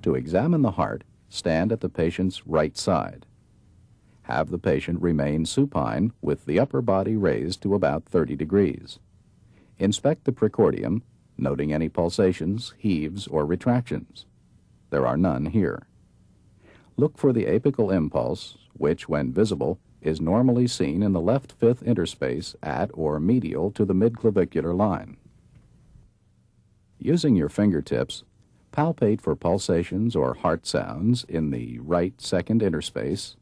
To examine the heart, stand at the patient's right side. Have the patient remain supine with the upper body raised to about 30 degrees. Inspect the precordium, noting any pulsations, heaves, or retractions. There are none here. Look for the apical impulse, which, when visible, is normally seen in the left fifth interspace at or medial to the midclavicular line. Using your fingertips, palpate for pulsations or heart sounds in the right second interspace,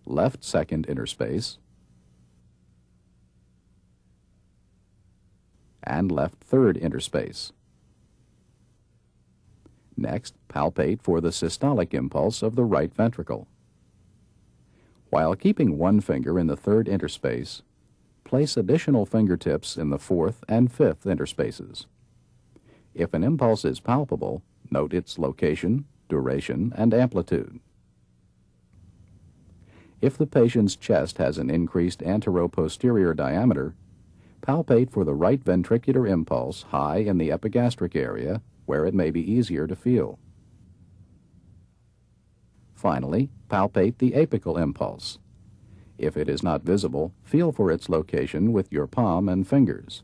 left second interspace, and left third interspace. Next, palpate for the systolic impulse of the right ventricle. While keeping one finger in the third interspace, place additional fingertips in the fourth and fifth interspaces. If an impulse is palpable, note its location, duration, and amplitude. If the patient's chest has an increased anteroposterior diameter, palpate for the right ventricular impulse high in the epigastric area, where it may be easier to feel. Finally, palpate the apical impulse. If it is not visible, feel for its location with your palm and fingers.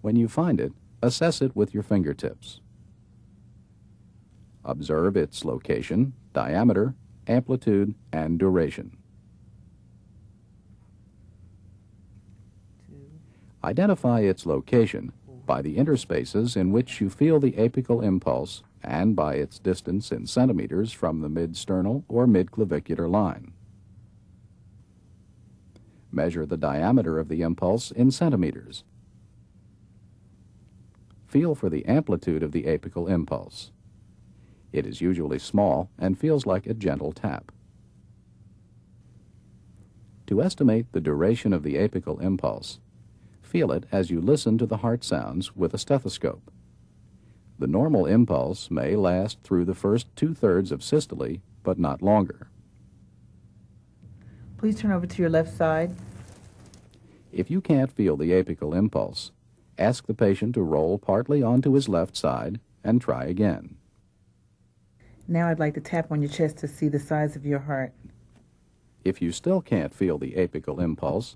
When you find it, assess it with your fingertips. Observe its location, diameter, amplitude, and duration. Identify its location by the interspaces in which you feel the apical impulse and by its distance in centimeters from the mid-sternal or mid-clavicular line. Measure the diameter of the impulse in centimeters. Feel for the amplitude of the apical impulse. It is usually small and feels like a gentle tap. To estimate the duration of the apical impulse, feel it as you listen to the heart sounds with a stethoscope. The normal impulse may last through the first 2/3 of systole, but not longer. Please turn over to your left side. If you can't feel the apical impulse, ask the patient to roll partly onto his left side and try again. Now I'd like to tap on your chest to see the size of your heart. If you still can't feel the apical impulse,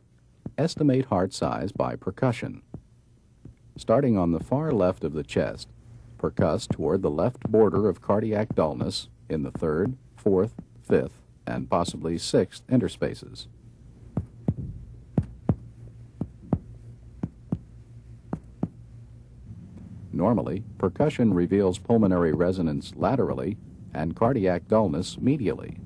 estimate heart size by percussion. Starting on the far left of the chest, percuss toward the left border of cardiac dullness in the third, fourth, fifth, and possibly sixth interspaces. Normally, percussion reveals pulmonary resonance laterally and cardiac dullness medially.